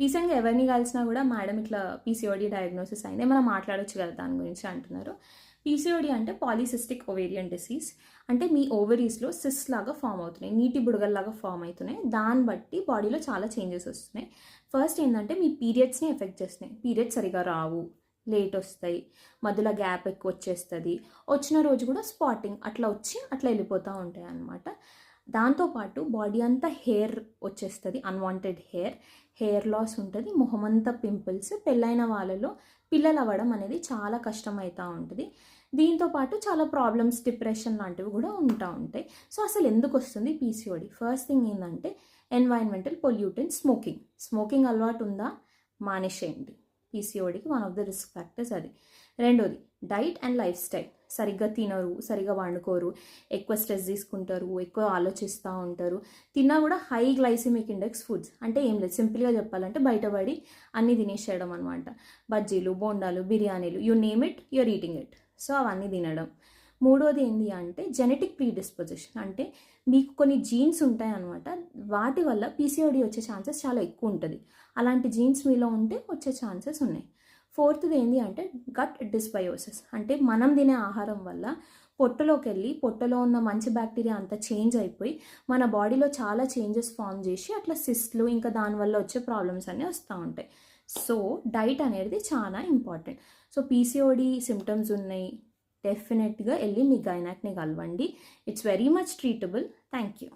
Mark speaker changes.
Speaker 1: రీసెంట్గా ఎవరిని కలిసినా కూడా మేడం ఇట్లా పీసీఓడి డయాగ్నోసిస్ అయింది, మనం మాట్లాడొచ్చు కదా దాని గురించి అంటున్నారు. పీసీఓడి అంటే పాలిసిస్టిక్ ఓవేరియన్ డిసీజ్. అంటే మీ ఓవరీస్లో సిస్ లాగా ఫామ్ అవుతున్నాయి, నీటి బుడగల్లాగా ఫామ్ అవుతున్నాయి. దాన్ని బట్టి బాడీలో చాలా చేంజెస్ వస్తున్నాయి. ఫస్ట్ ఏంటంటే మీ పీరియడ్స్ని ఎఫెక్ట్ చేస్తున్నాయి. పీరియడ్స్ సరిగా రావు, లేట్ వస్తాయి, మధ్యలో గ్యాప్ ఎక్కువ వచ్చేస్తుంది, వచ్చిన రోజు కూడా స్పాటింగ్ అట్లా వచ్చి అట్లా వెళ్ళిపోతూ ఉంటాయి అన్నమాట. దాంతోపాటు బాడీ అంతా హెయిర్ వచ్చేస్తుంది, అన్వాంటెడ్ హెయిర్ లాస్ ఉంటుంది, మొహమంతా పింపుల్స్, పెళ్ళైన వాళ్ళలో పిల్లలు అవ్వడం అనేది చాలా కష్టమవుతూ ఉంటుంది. దీంతోపాటు చాలా ప్రాబ్లమ్స్, డిప్రెషన్ లాంటివి కూడా ఉంటూ ఉంటాయి. సో అసలు ఎందుకు వస్తుంది పీసీఓడి? ఫస్ట్ థింగ్ ఏంటంటే ఎన్వైరన్మెంటల్ పొల్యూటెంట్, స్మోకింగ్ అలవాటు ఉందా, మానేసేయండి. పీసీఓడికి one of the risk factors అది. రెండోది డైట్ అండ్ లైఫ్ స్టైల్. సరిగ్గా తినరు, సరిగ్గా వండుకోరు, ఎక్కువ స్ట్రెస్ తీసుకుంటారు, ఎక్కువ ఆలోచిస్తూ ఉంటారు, తిన్నా కూడా హై గ్లైసిమిక్ ఇండెక్స్ ఫుడ్స్. అంటే ఏం లేదు, సింపుల్గా చెప్పాలంటే బయటపడి అన్నీ తినేసేయడం అనమాట. బజ్జీలు, బోండాలు, బిర్యానీలు, you name it, you are eating it. So అవన్నీ తినడం. మూడోది ఏంటి అంటే జెనెటిక్ ప్రీడిస్పోజిషన్. అంటే మీకు కొన్ని జీన్స్ ఉంటాయి అనమాట, వాటి వల్ల పీసీఓడి వచ్చే ఛాన్సెస్ చాలా ఎక్కువ ఉంటుంది. అలాంటి జీన్స్ మీలో ఉంటే వచ్చే ఛాన్సెస్ ఉన్నాయి. ఫోర్త్ది ఏంటి అంటే గట్ డిస్బయోసిస్. అంటే మనం తినే ఆహారం వల్ల పొట్టలోకి వెళ్ళి పొట్టలో ఉన్న మంచి బ్యాక్టీరియా అంతా చేంజ్ అయిపోయి మన బాడీలో చాలా చేంజెస్ ఫామ్ చేసి అట్లా సిస్ట్లు ఇంకా దానివల్ల వచ్చే ప్రాబ్లమ్స్ అన్నీ వస్తూ ఉంటాయి. సో డైట్ అనేది చాలా ఇంపార్టెంట్. సో పీసీఓడి సిమ్టమ్స్ ఉన్నాయి, డెఫినెట్గా వెళ్ళి మీ గైనాక్ని కలవండి. It's very much treatable. Thank you.